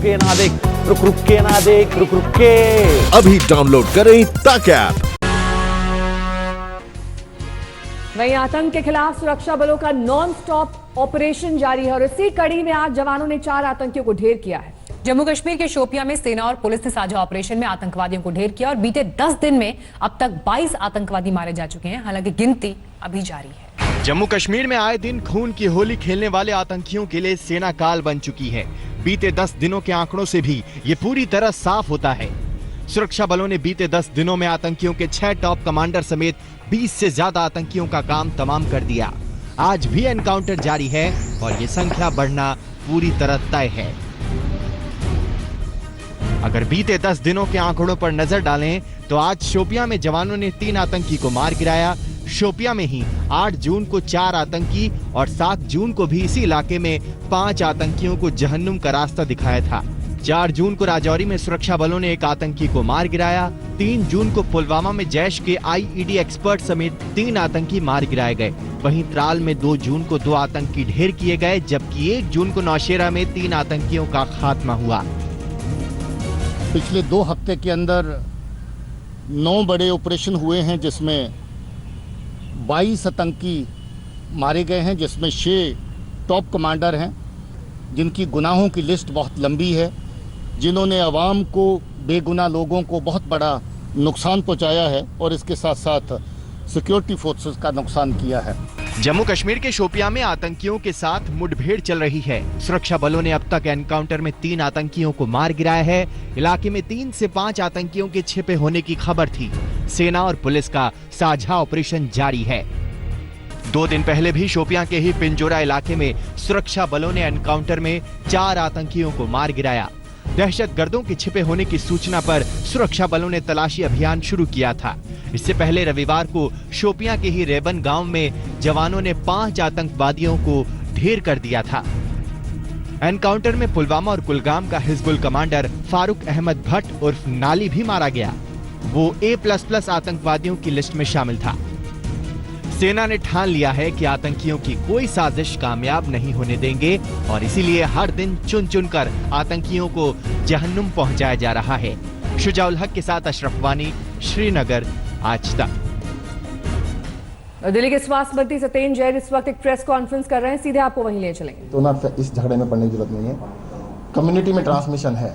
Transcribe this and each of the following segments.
के ना देख, रुक के ना देख, रुक के। अभी डाउनलोड करें तक ऐप। वहीं आतंक के खिलाफ सुरक्षा बलों का नॉन स्टॉप ऑपरेशन जारी है और इसी कड़ी में आज जवानों ने 4 आतंकियों को ढेर किया है। जम्मू कश्मीर के शोपियां में सेना और पुलिस ने साझा ऑपरेशन में आतंकवादियों को ढेर किया और बीते 10 दिन में अब तक 22 आतंकवादी मारे जा चुके हैं। हालांकि गिनती अभी जारी है। जम्मू कश्मीर में आए दिन खून की होली खेलने वाले आतंकियों के लिए सेना काल बन चुकी है। बीते 10 दिनों के आंकड़ों से भी ये पूरी तरह साफ होता है। सुरक्षा बलों ने बीते 10 दिनों में आतंकियों के 6 टॉप कमांडर समेत 20 से ज्यादा आतंकियों का काम तमाम कर दिया। आज भी एनकाउंटर जारी है और ये संख्या बढ़ना पूरी तरह तय है। अगर बीते 10 दिनों के आंकड़ों पर नजर डालें तो आज शोपियां में जवानों ने 3 आतंकी को मार गिराया। शोपियां में ही 8 जून को 4 आतंकी और 7 जून को भी इसी इलाके में 5 आतंकियों को जहन्नुम का रास्ता दिखाया था। 4 जून को राजौरी में सुरक्षा बलों ने 1 आतंकी को मार गिराया। 3 जून को पुलवामा में जैश के आईईडी एक्सपर्ट समेत 3 आतंकी मार गिराए गए। वहीं त्राल में 2 जून को 2 आतंकी ढेर किए गए, जबकि 1 जून को नौशेरा में 3 आतंकियों का खात्मा हुआ। पिछले 2 हफ्ते के अंदर 9 बड़े ऑपरेशन हुए हैं, जिसमें 22 आतंकी मारे गए हैं, जिसमें 6 टॉप कमांडर हैं, जिनकी गुनाहों की लिस्ट बहुत लंबी है, जिन्होंने अवाम को, बेगुनाह लोगों को बहुत बड़ा नुकसान पहुंचाया है और इसके साथ साथ सिक्योरिटी फोर्सेस का नुकसान किया है। जम्मू कश्मीर के शोपियां में आतंकियों के साथ मुठभेड़ चल रही है। सुरक्षा बलों ने अब तक एनकाउंटर में 3 आतंकियों को मार गिराया है। इलाके में 3 से 5 आतंकियों के छिपे होने की खबर थी। सेना और पुलिस का साझा ऑपरेशन जारी है। 2 दिन पहले भी शोपियां के ही पिंजोरा इलाके में सुरक्षा बलों ने एनकाउंटर में 4 आतंकियों को मार गिराया। दहशतगर्दों के छिपे होने की सूचना पर सुरक्षा बलों ने तलाशी अभियान शुरू किया था। इससे पहले रविवार को शोपियां के ही रेबन गांव में जवानों ने 5 आतंकवादियों को ढेर कर दिया था। एनकाउंटर में पुलवामा और कुलगाम का हिजबुल कमांडर फारूक अहमद भट्ट उर्फ नाली भी मारा गया। वो A++ आतंकवादियों की लिस्ट में शामिल था। सेना ने ठान लिया है कि आतंकियों की कोई साजिश कामयाब नहीं होने देंगे और इसीलिए हर दिन चुन चुनकर आतंकियों को जहन्नुम पहुंचाया जा रहा है। शुजाउल हक के साथ अशरफ वानी, श्रीनगर, आज तक। दिल्ली के स्वास्थ्य मंत्री सत्येंद्र जैन इस वक्त एक प्रेस कॉन्फ्रेंस कर रहे हैं, सीधे आपको वहीं ले चलेंगे। तो ना इस झगड़े में पड़ने की जरूरत नहीं है। कम्युनिटी में ट्रांसमिशन है।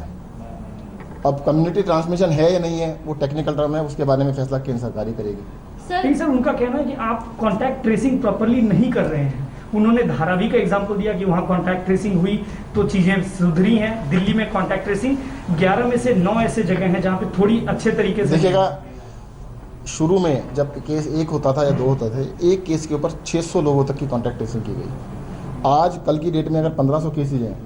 अब कम्युनिटी ट्रांसमिशन है या नहीं है वो टेक्निकल टर्म है, उसके बारे में फैसला केंद्र सरकार ही करेगी। सर उनका कहना है कि आप कांटेक्ट ट्रेसिंग प्रॉपर्ली नहीं कर रहे हैं। उन्होंने धारावी का एग्जांपल दिया कि वहाँ कांटेक्ट ट्रेसिंग हुई तो चीजें सुधरी हैं। दिल्ली में कांटेक्ट ट्रेसिंग 11 में से 9 ऐसे जगह हैं जहाँ पे थोड़ी अच्छे तरीके से देखिएगा। शुरू में जब केस 1 होता था या 2 होता थे, एक केस के ऊपर 600 लोगों तक की कांटेक्ट ट्रेसिंग की गई। आज कल की डेट में अगर 1500 केसेज हैं,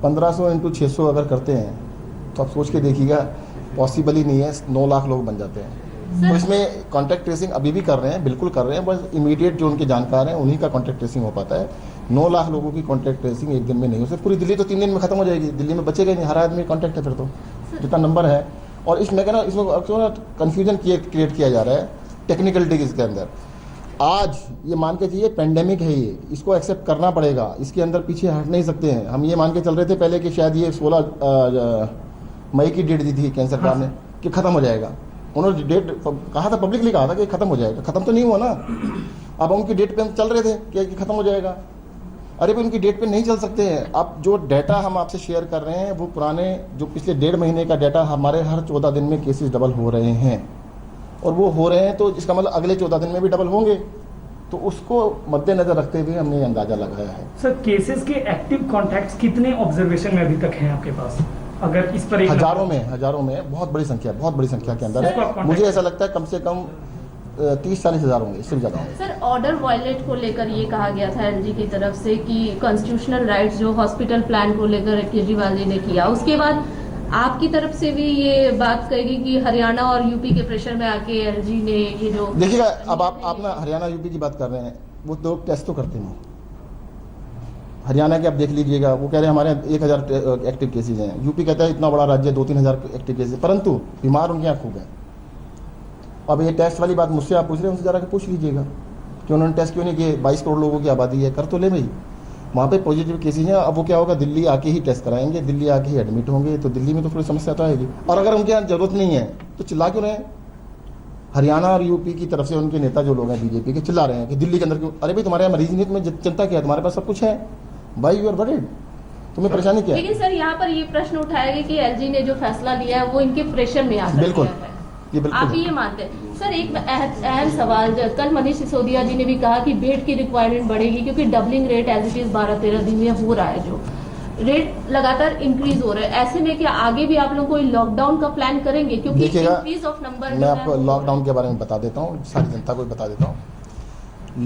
1500 × 600 अगर करते हैं तो आप सोच के देखिएगा, पॉसिबल ही नहीं है 9 लाख लोग बन जाते हैं। तो इसमें कांटेक्ट ट्रेसिंग अभी भी कर रहे हैं, बिल्कुल कर रहे हैं, बस इमीडिएट जो उनके जानकार हैं उन्हीं का कांटेक्ट ट्रेसिंग हो पाता है। 9 लाख लोगों की कांटेक्ट ट्रेसिंग एक दिन में नहीं हो सकती। पूरी दिल्ली तो 3 दिन में खत्म हो जाएगी। दिल्ली में बचेगा नहीं, हर आदमी कांटेक्ट है फिर तो जितना नंबर है। और इसमें कहना इसमें कन्फ्यूजन क्रिएट किया जा रहा है टेक्निकलिटी के अंदर। आज ये मान के चाहिए पेंडेमिक है, ये इसको एक्सेप्ट करना पड़ेगा, इसके अंदर पीछे हट नहीं सकते हैं। हम ये मान के चल रहे थे पहले कि शायद ये 16 मई की डेट दी थी केंद्र सरकार ने कि खत्म हो जाएगा। उन्होंने डेट कहा था, पब्लिकली कहा था कि खत्म हो जाएगा। खत्म तो नहीं हुआ ना। अब उनकी डेट पे हम चल रहे थे कि खत्म हो जाएगा। अरे भाई उनकी डेट पे नहीं चल सकते हैं। अब जो डाटा हम आपसे शेयर कर रहे हैं वो पुराने जो पिछले 1.5 महीने का डाटा, हमारे हर 14 दिन में केसेस डबल हो रहे हैं और वो हो रहे हैं तो इसका मतलब अगले 14 दिन में भी डबल होंगे। तो उसको मद्देनजर रखते हुए हमने अंदाजा लगाया है। सर केसेस के एक्टिव कॉन्टैक्ट्स कितने ऑब्जर्वेशन में अभी तक हैं आपके पास? अगर इस पर हजारों में बहुत बड़ी संख्या के अंदर है। मुझे ऐसा लगता है कम से कम 30-40 हज़ार होंगे, इससे ज़्यादा होंगे। सर ऑर्डर वायलेट को लेकर ये कहा गया था एलजी की तरफ से कि कॉन्स्टिट्यूशनल राइट्स जो हॉस्पिटल प्लान को लेकर केजरीवाल जी ने किया, उसके बाद आपकी तरफ से भी ये बात कहेगी कि हरियाणा और यूपी के प्रेशर में आके एलजी ने ये जो देखिएगा। अब आप ना हरियाणा यूपी की बात कर रहे हैं, वो तो टेस्ट तो करते नहीं। हरियाणा के आप देख लीजिएगा, वो कह रहे हैं हमारे 1000 एक्टिव केसेज हैं। यूपी कहता है इतना बड़ा राज्य 2-3 हज़ार एक्टिव केसेज, परंतु बीमार उनके यहाँ खूब है। अब ये टेस्ट वाली बात मुझसे आप पूछ रहे हैं, उनसे जरा के पूछ लीजिएगा कि उन्होंने टेस्ट क्यों नहीं किए। 22 करोड़ लोगों की आबादी है, कर तो ले भाई। वहाँ पे पॉजिटिव केसेज हैं। अब वो क्या होगा, दिल्ली आके ही टेस्ट कराएंगे, दिल्ली आके ही एडमिट होंगे, तो दिल्ली में तो थोड़ी समस्या तो आएगी। और अगर उनके यहाँ जरूरत नहीं है तो चिल्ला क्यों रहे हैं? हरियाणा और यूपी की तरफ से उनके नेता जो लोग हैं बीजेपी के चिल्ला रहे हैं कि दिल्ली के अंदर क्यों? अरे भाई तुम्हारे यहाँ मरीज नहीं, तुम्हें चिंता क्या है? तुम्हारे पास सब कुछ है, भाई यू आर वरीड, तुम्हें परेशानी क्या है? लेकिन सर यहाँ पर ये प्रश्न उठाया गया कि एलजी ने जो फैसला लिया है वो इनके प्रेशर में आकर बिल्कुल, लिया है। ये बिल्कुल आप ये मानते हैं? सर एक अहम सवाल, कल मनीष सिसोदिया जी ने भी कहा कि बेड की रिक्वायरमेंट बढ़ेगी क्योंकि doubling rate as it is 12-13 दिन में हो रहा है, जो रेट लगातार इंक्रीज हो रहा है। ऐसे में क्या आगे भी आप लोग कोई लॉकडाउन का प्लान करेंगे? क्योंकि इंक्रीज ऑफ नंबर, मैं आपको लॉकडाउन के बारे में बता देता हूँ, सारी जनता को बता देता हूँ।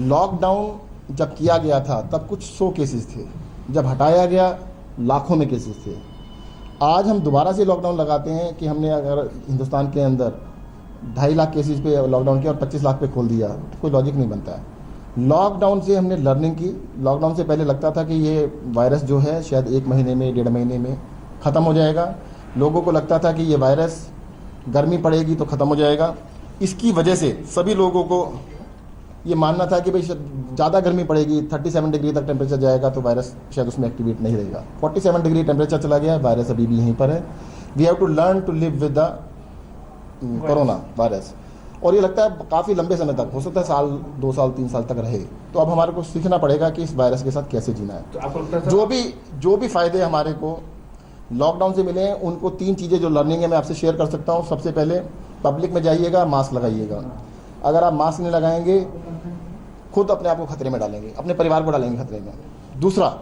लॉकडाउन जब किया गया था तब कुछ 100 केसेस थे, जब हटाया गया लाखों में केसेस थे। आज हम दोबारा से लॉकडाउन लगाते हैं कि हमने अगर हिंदुस्तान के अंदर 2.5 लाख केसेस पे लॉकडाउन किया और 25 लाख पे खोल दिया, तो कोई लॉजिक नहीं बनता है। लॉकडाउन से हमने लर्निंग की। लॉकडाउन से पहले लगता था कि ये वायरस जो है शायद 1 महीने में, 1.5 महीने में ख़त्म हो जाएगा। लोगों को लगता था कि ये वायरस गर्मी पड़ेगी तो ख़त्म हो जाएगा। इसकी वजह से सभी लोगों को ये मानना था कि भाई ज़्यादा गर्मी पड़ेगी, 37 डिग्री तक टेम्परेचर जाएगा तो वायरस शायद उसमें एक्टिवेट नहीं रहेगा। 47 डिग्री टेम्परेचर चला गया, वायरस अभी भी यहीं पर है। We have to learn to live with the coronavirus. और ये लगता है काफ़ी लंबे समय तक, हो सकता है साल, 2 साल, 3 साल तक रहे। तो अब हमारे को सीखना पड़ेगा कि इस वायरस के साथ कैसे जीना है। तो आपको लगता है जो भी फ़ायदे हमारे को लॉकडाउन से मिले हैं, उनको 3 चीज़ें जो लर्निंग है मैं आपसे शेयर कर सकता हूँ। सबसे पहले, पब्लिक में जाइएगा, मास्क लगाइएगा। अगर आप मास्क नहीं लगाएंगे, खुद अपने आप को खतरे में डालेंगे, अपने परिवार को डालेंगे खतरे में। दूसरा,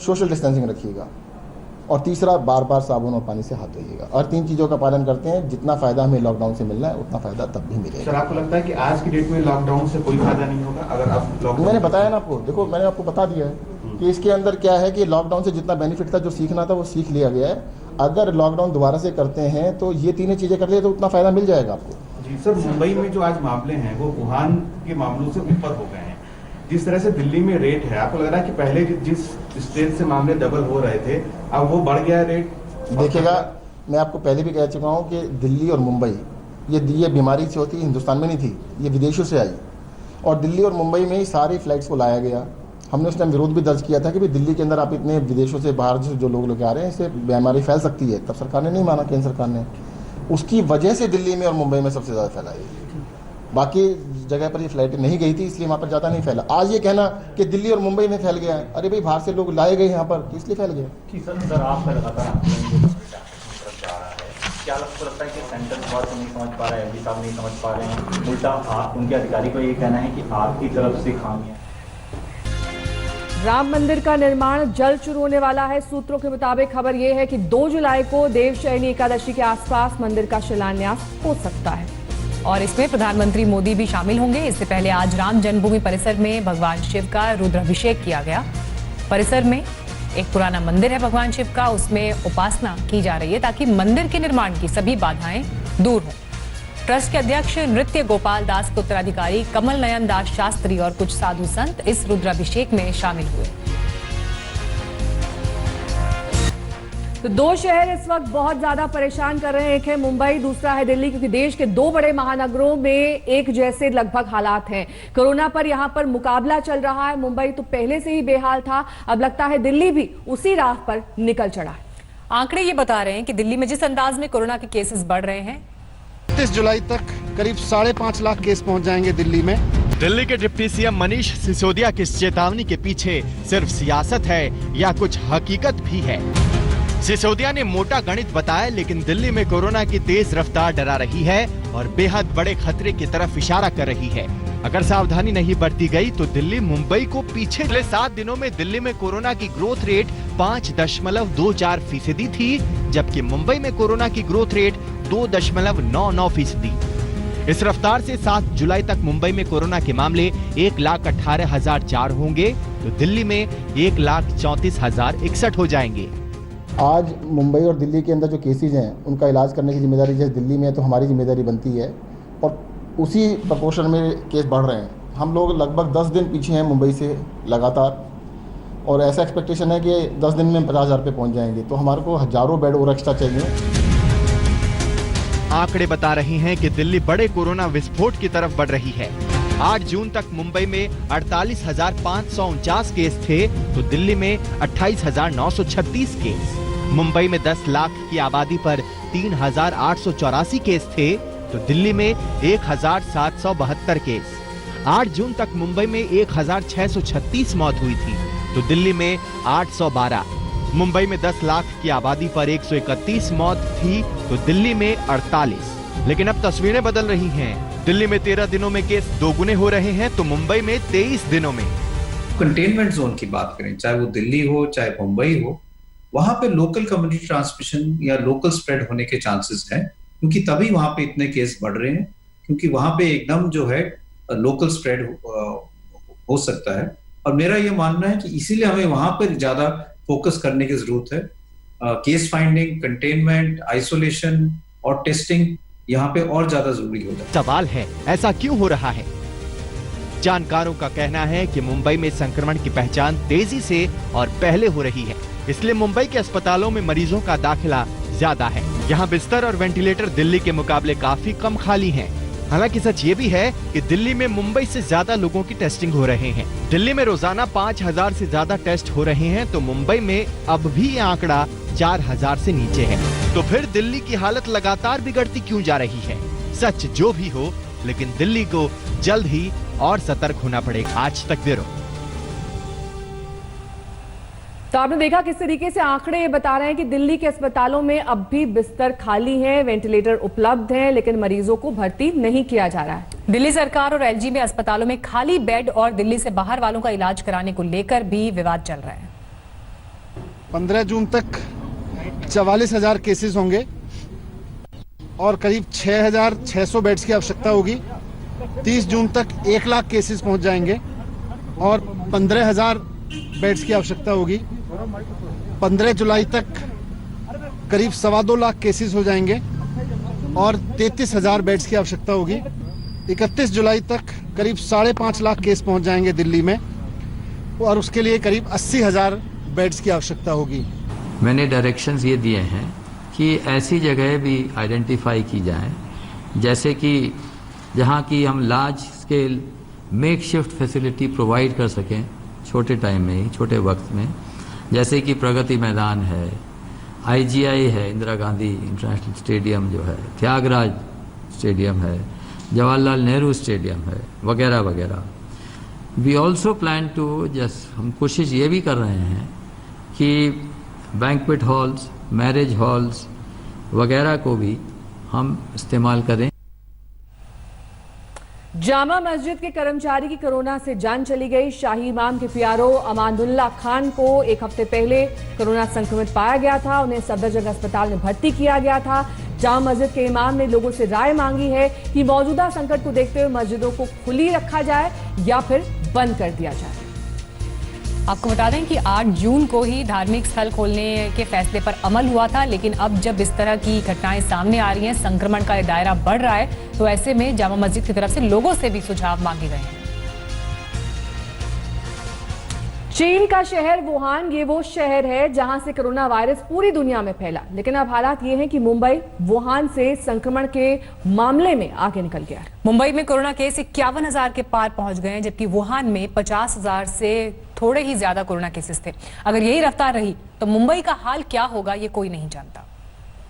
सोशल डिस्टेंसिंग रखिएगा। और तीसरा, बार बार साबुन और पानी से हाथ धोइएगा। और 3 चीज़ों का पालन करते हैं, जितना फ़ायदा हमें लॉकडाउन से मिलना है उतना फ़ायदा तब भी मिलेगा। सर, आपको लगता है कि आज की डेट में लॉकडाउन से कोई फायदा नहीं होगा? अगर आप लॉकडाउन, मैंने बताया ना आपको, देखो मैंने आपको बता दिया है कि इसके अंदर क्या है कि लॉकडाउन से जितना बेनिफिट था, जो सीखना था वो सीख लिया गया है। अगर लॉकडाउन दोबारा से करते हैं तो ये 3 चीज़ें कर लिए तो उतना फ़ायदा मिल जाएगा आपको। जी सर, मुंबई में जो आज मामले हैं वो वुहान के मामलों से ऊपर हो गए हैं। जिस तरह से दिल्ली में रेट है, आपको लग रहा है कि पहले जिस स्टेट से मामले डबल हो रहे थे अब वो बढ़ गया रेट? देखिएगा, मैं आपको पहले भी कह चुका हूँ कि दिल्ली और मुंबई, ये बीमारी से होती हिंदुस्तान में नहीं थी, ये विदेशों से आई। और दिल्ली और मुंबई में ही सारी फ्लाइट्स को लाया गया। हमने उस टाइम विरोध भी दर्ज किया था कि भाई दिल्ली के अंदर आप इतने विदेशों से बाहर जो लोग आ रहे हैं, इससे बीमारी फैल सकती है। तब सरकार ने नहीं माना, केंद्र सरकार ने। उसकी वजह से दिल्ली में और मुंबई में सबसे ज़्यादा फैला है। बाकी जगह पर ये फ्लाइटें नहीं गई थी, इसलिए वहाँ पर ज़्यादा नहीं फैला। आज ये कहना कि दिल्ली और मुंबई में फैल गया है, अरे भाई बाहर से लोग लाए गए यहाँ पर तो इसलिए फैल गया। सर आपका लगातार जा रहा है, क्या आपको लगता है कि सेंटर बात नहीं समझ पा रहा है, एमपी साहब नहीं समझ पा रहे हैं, उल्टा उनके अधिकारी को ये कहना है कि आपकी तरफ से खामियां? राम मंदिर का निर्माण जल्द शुरू होने वाला है। सूत्रों के मुताबिक खबर यह है कि 2 जुलाई को देवशयनी एकादशी के आसपास मंदिर का शिलान्यास हो सकता है और इसमें प्रधानमंत्री मोदी भी शामिल होंगे। इससे पहले आज राम जन्मभूमि परिसर में भगवान शिव का रुद्राभिषेक किया गया। परिसर में एक पुराना मंदिर है भगवान शिव का, उसमें उपासना की जा रही है ताकि मंदिर के निर्माण की सभी बाधाएं दूर हों। ट्रस्ट के अध्यक्ष नृत्य गोपाल दास के उत्तराधिकारी कमल नयन दास शास्त्री और कुछ साधु संत इस रुद्राभिषेक में शामिल हुए। तो 2 शहर इस वक्त बहुत ज्यादा परेशान कर रहे हैं। एक है मुंबई, दूसरा है दिल्ली, क्योंकि देश के 2 बड़े महानगरों में एक जैसे लगभग हालात हैं। कोरोना पर यहां पर मुकाबला चल रहा है। मुंबई तो पहले से ही बेहाल था, अब लगता है दिल्ली भी उसी राह पर निकल चढ़ा है। आंकड़े ये बता रहे हैं कि दिल्ली में जिस अंदाज में कोरोना के केसेस बढ़ रहे हैं, 31 जुलाई तक करीब 5.5 लाख केस पहुंच जाएंगे दिल्ली में। दिल्ली के डिप्टी सीएम मनीष सिसोदिया की इस चेतावनी के पीछे सिर्फ सियासत है या कुछ हकीकत भी है? सिसोदिया ने मोटा गणित बताया, लेकिन दिल्ली में कोरोना की तेज रफ्तार डरा रही है और बेहद बड़े खतरे की तरफ इशारा कर रही है। अगर सावधानी नहीं बरती गई तो दिल्ली मुंबई को पीछे। पिछले 7 दिनों में दिल्ली में कोरोना की ग्रोथ रेट 5.24% थी, जबकि मुंबई में कोरोना की ग्रोथ रेट 2.99%। इस रफ्तार से 7 जुलाई तक मुंबई में कोरोना के मामले 1,18,004 होंगे तो दिल्ली में 1,34,061 हो जाएंगे। आज मुंबई और दिल्ली के अंदर जो केसेज हैं उनका इलाज करने की जिम्मेदारी जैसे दिल्ली में है तो हमारी जिम्मेदारी बनती है, और उसी प्रपोर्शन में केस बढ़ रहे हैं। हम लोग लगभग 10 दिन पीछे हैं मुंबई से लगातार, और ऐसा एक्सपेक्टेशन है कि 10 दिन में 50,000 पे पहुंच जाएंगे, तो हमारे को हजारों बेड और एक्स्ट्रा चाहिए। आंकड़े बता रहे हैं कि दिल्ली बड़े कोरोना विस्फोट की तरफ बढ़ रही है। 8 जून तक मुंबई में 48,549 केस थे तो दिल्ली में 28,936 केस। मुंबई में 10 लाख की आबादी पर 3,884 केस थे तो दिल्ली में 1,772 केस। 8 जून तक मुंबई में 1,636 मौत हुई थी तो दिल्ली में 812। मुंबई में 10 लाख की आबादी पर 131 मौत थी तो दिल्ली में 48। लेकिन अब तस्वीरें बदल रही हैं। दिल्ली में 13 दिनों में केस दोगुने हो रहे हैं तो मुंबई में 23 दिनों में। कंटेनमेंट जोन की बात करें, चाहे वो दिल्ली हो चाहे मुंबई हो, वहां पे लोकल कम्युनिटी ट्रांसमिशन या लोकल स्प्रेड होने के चांसेस हैं, क्योंकि तभी वहां पे इतने केस बढ़ रहे हैं, क्योंकि वहां पे एकदम जो है लोकल स्प्रेड हो सकता है। और मेरा ये मानना है कि इसीलिए हमें वहां पर ज्यादा फोकस करने की जरूरत है। केस फाइंडिंग, कंटेनमेंट, आइसोलेशन और टेस्टिंग यहाँ पे और ज्यादा जरूरी हो जाता है। सवाल है, ऐसा क्यों हो रहा है? जानकारों का कहना है कि मुंबई में संक्रमण की पहचान तेजी से और पहले हो रही है, इसलिए मुंबई के अस्पतालों में मरीजों का दाखिला ज्यादा है। यहाँ बिस्तर और वेंटिलेटर दिल्ली के मुकाबले काफी कम खाली हैं। हालांकि सच ये भी है कि दिल्ली में मुंबई से ज्यादा लोगों की टेस्टिंग हो रहे हैं। दिल्ली में रोजाना 5,000 से ज्यादा टेस्ट हो रहे हैं तो मुंबई में अब भी ये आंकड़ा 4,000 से नीचे है। तो फिर दिल्ली की हालत लगातार बिगड़ती क्यों जा रही है? सच जो भी हो, लेकिन दिल्ली को जल्द ही और सतर्क होना पड़ेगा। आज तक ब्यूरो। तो आपने देखा किस तरीके से आंकड़े ये बता रहे हैं कि दिल्ली के अस्पतालों में अब भी बिस्तर खाली हैं, वेंटिलेटर उपलब्ध हैं, लेकिन मरीजों को भर्ती नहीं किया जा रहा है। दिल्ली सरकार और एलजी में अस्पतालों में खाली बेड और दिल्ली से बाहर वालों का इलाज कराने को लेकर भी विवाद चल रहा है। 15 जून तक 44,000 केसेस होंगे और करीब 6,600 बेड्स की आवश्यकता होगी। 30 जून तक 1 लाख केसेस पहुंच जाएंगे और 15,000 बेड्स की आवश्यकता होगी। 15 जुलाई तक करीब 2.25 लाख केसेस हो जाएंगे और 33,000 बेड्स की आवश्यकता होगी। 31 जुलाई तक करीब 5.5 लाख केस पहुंच जाएंगे दिल्ली में और उसके लिए करीब 80,000 बेड्स की आवश्यकता होगी। मैंने डायरेक्शंस ये दिए हैं कि ऐसी जगह भी आइडेंटिफाई की जाएं, जैसे कि जहां की हम large scale makeshift facility provide कर सकें छोटे टाइम में ही, छोटे वक्त में, जैसे कि प्रगति मैदान है, IGI है, इंदिरा गांधी इंटरनेशनल स्टेडियम जो है, त्यागराज स्टेडियम है, जवाहरलाल नेहरू स्टेडियम है, वगैरह वगैरह। वी ऑल्सो प्लान टू हम कोशिश ये भी कर रहे हैं कि बैंक्वेट हॉल्स, मैरिज हॉल्स वगैरह को भी हम इस्तेमाल करें। जामा मस्जिद के कर्मचारी की कोरोना से जान चली गई। शाही इमाम के प्यारो अमानुल्लाह खान को 1 हफ्ते पहले कोरोना संक्रमित पाया गया था। उन्हें सफदरजंग अस्पताल में भर्ती किया गया था। जामा मस्जिद के इमाम ने लोगों से राय मांगी है कि मौजूदा संकट को देखते हुए मस्जिदों को खुली रखा जाए या फिर बंद कर दिया जाए। आपको बता दें कि 8 जून को ही धार्मिक स्थल खोलने के फैसले पर अमल हुआ था, लेकिन अब जब इस तरह की घटनाएं सामने आ रही हैं, संक्रमण का दायरा बढ़ रहा है, तो ऐसे में जामा मस्जिद की तरफ से लोगों से भी सुझाव मांगे गए हैं। चीन का शहर वुहान ये वो शहर है जहां से कोरोना वायरस पूरी दुनिया में फैला, लेकिन अब हालात ये हैं कि मुंबई वुहान से संक्रमण के मामले में आगे निकल गया है। मुंबई में कोरोना केस 51,000 के पार पहुंच गए हैं, जबकि वुहान में 50,000 से थोड़े ही ज्यादा कोरोना केसेस थे। अगर यही रफ्तार रही तो मुंबई का हाल क्या होगा ये कोई नहीं जानता।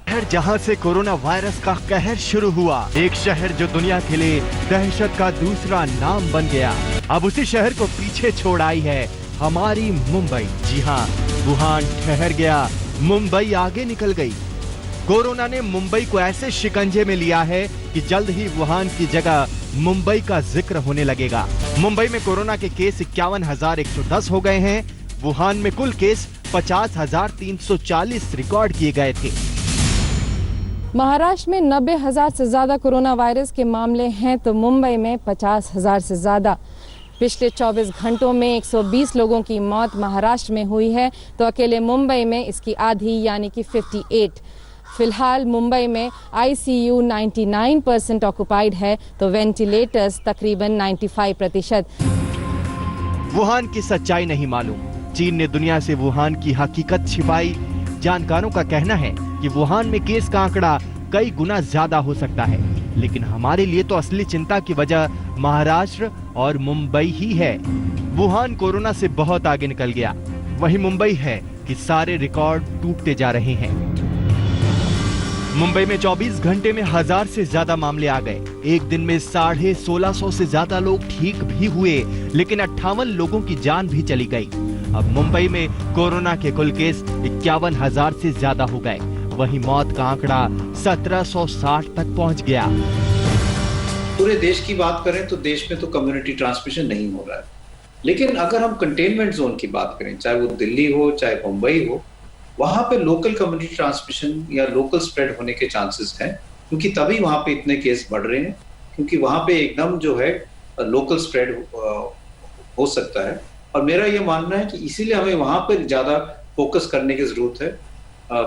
शहर जहां से कोरोना वायरस का कहर शुरू हुआ, एक शहर जो दुनिया के लिए दहशत का दूसरा नाम बन गया, अब उसी शहर को पीछे छोड़ आई है हमारी मुंबई। जी हाँ, वुहान ठहर गया, मुंबई आगे निकल गई। कोरोना ने मुंबई को ऐसे शिकंजे में लिया है कि जल्द ही वुहान की जगह मुंबई का जिक्र होने लगेगा। मुंबई में कोरोना के केस 51,110 हो गए हैं। वुहान में कुल केस 50,340 रिकॉर्ड किए गए थे। महाराष्ट्र में 90,000 से ज्यादा कोरोना वायरस के मामले हैं तो मुंबई में 50,000 से ज्यादा। पिछले 24 घंटों में 120 लोगों की मौत महाराष्ट्र में हुई है तो अकेले मुंबई में इसकी आधी यानी कि 58। फिलहाल मुंबई में ICU 99% ऑक्युपाइड है तो वेंटिलेटर्स तकरीबन 95%। वुहान की सच्चाई नहीं मालूम। चीन ने दुनिया से वुहान की हकीकत छिपाई। जानकारों का कहना है कि वुहान में केस का आंकड़ा कई गुना ज्यादा हो सकता है। लेकिन हमारे लिए तो असली चिंता की वजह महाराष्ट्र और मुंबई ही है। वुहान कोरोना से बहुत आगे निकल गया, वहीं मुंबई है कि सारे रिकॉर्ड टूटते जा रहे हैं। मुंबई में 24 घंटे में 1000 से ज्यादा मामले आ गए। एक दिन में 1650 से ज्यादा लोग ठीक भी हुए, लेकिन 58 लोगों की जान भी चली गई। अब मुंबई में कोरोना के कुल केस 51,000 से ज्यादा हो गए। वहीं मौत का आंकड़ा 1760 तक पहुंच गया। पूरे देश की बात करें तो देश में तो कम्युनिटी ट्रांसमिशन नहीं हो रहा है, लेकिन अगर हम कंटेनमेंट जोन की बात करें, चाहे वो दिल्ली हो चाहे मुंबई हो, वहां पे लोकल कम्युनिटी ट्रांसमिशन या लोकल स्प्रेड होने के चांसेस हैं, क्योंकि तभी वहां पे इतने केस बढ़ रहे हैं, क्योंकि वहां पे एकदम जो है लोकल स्प्रेड हो सकता है। और मेरा ये मानना है कि इसीलिए हमें वहां पर ज्यादा फोकस करने की जरूरत है।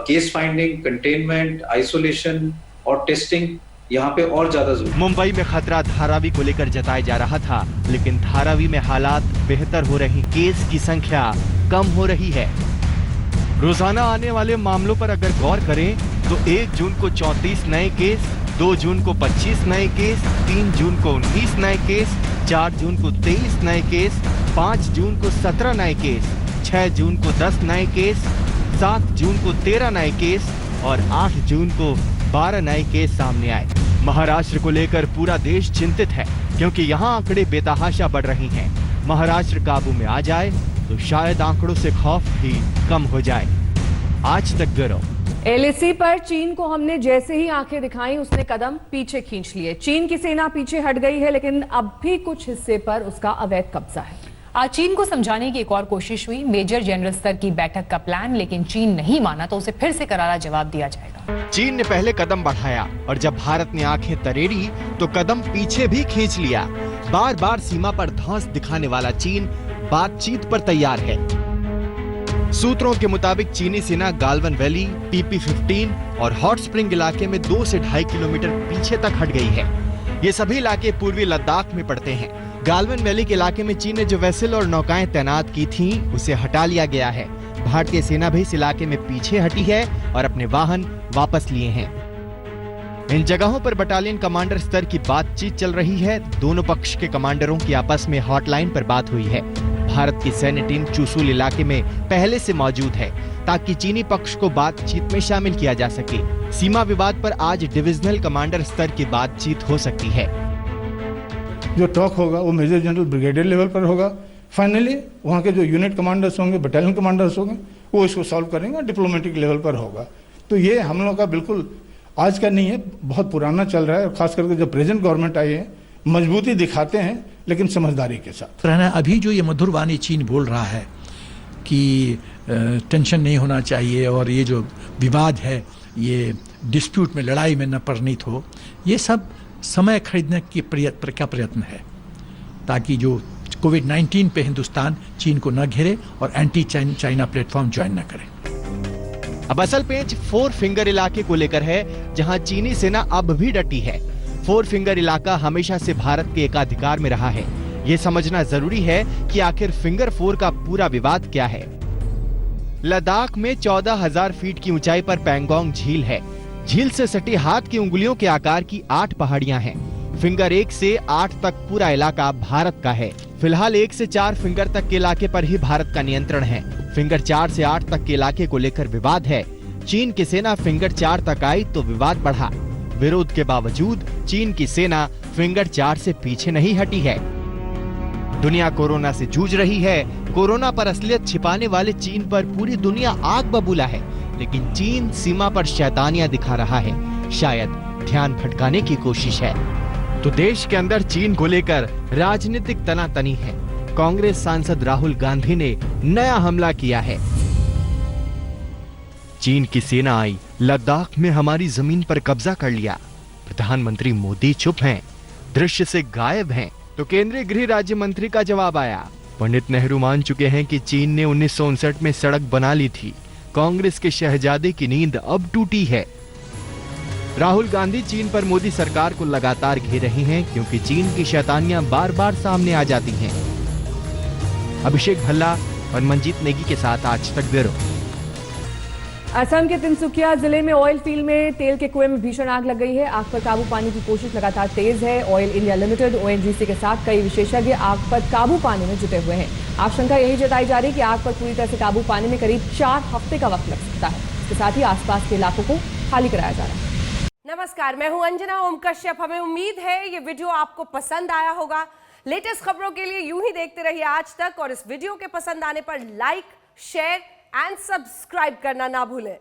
केस फाइंडिंग, कंटेनमेंट, आइसोलेशन और टेस्टिंग यहाँ पे और ज्यादा जरूरी। मुंबई में खतरा धारावी को लेकर जताया जा रहा था, लेकिन धारावी में हालात बेहतर हो रही, केस की संख्या कम हो रही है। रोजाना आने वाले मामलों पर अगर गौर करें तो 1 जून को 34 नए केस, 2 जून को 25 नए केस, 3 जून को 19 नए केस, 4 जून को 23 नए केस, 5 जून को 17 नए केस, 6 जून को 10 नए केस, 7 जून को 13 नए केस और 8 जून को 12 नए केस सामने आए। महाराष्ट्र को लेकर पूरा देश चिंतित है, क्योंकि यहाँ आंकड़े बेतहाशा बढ़ रही हैं। महाराष्ट्र काबू में आ जाए तो शायद आंकड़ों से खौफ भी कम हो जाए। आज तक ब्यूरो। एलएसी पर चीन को हमने जैसे ही आंखें दिखाई, उसने कदम पीछे खींच लिए। चीन की सेना पीछे हट गई है, लेकिन अब भी कुछ हिस्से पर उसका अवैध कब्जा है। आज चीन को समझाने की एक और कोशिश हुई, मेजर जनरल स्तर की बैठक का प्लान, लेकिन चीन नहीं माना तो उसे फिर से करारा जवाब दिया जाएगा। चीन ने पहले कदम बढ़ाया और जब भारत ने आंखें तरेड़ी तो कदम पीछे भी खींच लिया। बार बार सीमा पर धौंस दिखाने वाला चीन बातचीत पर तैयार है। सूत्रों के मुताबिक चीनी सेना गालवन वैली, PP-15 और हॉट स्प्रिंग इलाके में 2 से 2.5 किलोमीटर पीछे तक हट गई है। ये सभी इलाके पूर्वी लद्दाख में पड़ते हैं। गालवन वैली के इलाके में चीन ने जो वेसल और नौकाएं तैनात की थीं, उसे हटा लिया गया है। भारतीय सेना भी इस इलाके में पीछे हटी है और अपने वाहन वापस लिए हैं। इन जगहों पर बटालियन कमांडर स्तर की बातचीत चल रही है। दोनों पक्ष के कमांडरों की आपस में हॉटलाइन पर बात हुई है। भारत की सैन्य टीम चुशुल इलाके में पहले से मौजूद है, ताकि चीनी पक्ष को बातचीत में शामिल किया जा सके। सीमा विवाद पर आज डिविजनल कमांडर स्तर की बातचीत हो सकती है। जो टॉक होगा वो मेजर जनरल ब्रिगेडियर लेवल पर होगा। फाइनली वहाँ के जो यूनिट कमांडर्स होंगे, बटालियन कमांडर्स होंगे, वो इसको सॉल्व करेंगे, डिप्लोमेटिक लेवल पर होगा। तो ये हम लोग का बिल्कुल आज का नहीं है, बहुत पुराना चल रहा है। और खास करके जब प्रेजेंट गवर्नमेंट आई है, मजबूती दिखाते हैं लेकिन समझदारी के साथ रहना। अभी जो ये मधुर वाणी चीन बोल रहा है कि टेंशन नहीं होना चाहिए और ये जो विवाद है ये डिस्प्यूट में, लड़ाई में न परिणत हो, ये सब समय खरीदने की क्या प्रयत्न है, ताकि जो कोविड-19 पे हिंदुस्तान चीन को न घेरे और एंटी चाइना प्लेटफॉर्म ज्वाइन न करे। अब असल पेच 4 फिंगर इलाके को लेकर है, जहां चीनी सेना अब भी डटी है। 4 फिंगर इलाका हमेशा से भारत के एकाधिकार में रहा है। ये समझना जरूरी है कि आखिर फिंगर 4 का पूरा विवाद क्या है। लद्दाख में 14,000 फीट की ऊंचाई पर पैंगोंग झील है। झील से सटी हाथ की उंगलियों के आकार की 8 पहाड़ियां हैं। फिंगर 1 से 8 तक पूरा इलाका भारत का है। फिलहाल 1 से 4 फिंगर तक के इलाके पर ही भारत का नियंत्रण है। फिंगर 4 से 8 तक के इलाके को लेकर विवाद है। चीन की सेना फिंगर 4 तक आई तो विवाद बढ़ा। विरोध के बावजूद चीन की सेना फिंगर 4 से पीछे नहीं हटी है। दुनिया कोरोना से जूझ रही है। कोरोना पर असलियत छिपाने वाले चीन पर पूरी दुनिया आग बबूला है, लेकिन चीन सीमा पर शैतानियां दिखा रहा है। शायद ध्यान भटकाने की कोशिश है। तो देश के अंदर चीन को लेकर राजनीतिक तनातनी है। कांग्रेस सांसद राहुल गांधी ने नया हमला किया है। चीन की सेना आई, लद्दाख में हमारी जमीन पर कब्जा कर लिया। प्रधानमंत्री मोदी चुप हैं, दृश्य से गायब हैं। तो केंद्रीय गृह राज्य मंत्री का जवाब आया। पंडित नेहरू मान चुके हैं कि चीन ने 1959 में सड़क बना ली थी। कांग्रेस के शहजादे की नींद अब टूटी है। राहुल गांधी चीन पर मोदी सरकार को लगातार घेर रहे हैं, क्योंकि चीन की शैतानियां बार बार सामने आ जाती हैं। अभिषेक भल्ला और मंजीत नेगी के साथ आज तक ब्यूरो। असम के तिनसुकिया जिले में ऑयल फील्ड में तेल के कुएं में भीषण आग लग गई है। आग पर काबू पाने की कोशिश लगातार तेज है। ऑयल इंडिया लिमिटेड ONGC के साथ कई विशेषज्ञ आग पर काबू पाने में जुटे हुए हैं। आशंका यही जताई जा रही है कि आग पर पूरी तरह से काबू पाने में करीब 4 हफ्ते का वक्त लग सकता है। इसके साथ ही आसपास के इलाकों को खाली कराया जा रहा है। नमस्कार, मैं हूं अंजना ओम कश्यप। हमें उम्मीद है ये वीडियो आपको पसंद आया होगा। लेटेस्ट खबरों के लिए यूं ही देखते रहिए आज तक, और इस वीडियो के पसंद आने पर लाइक, शेयर एंड सब्सक्राइब करना ना भूलें।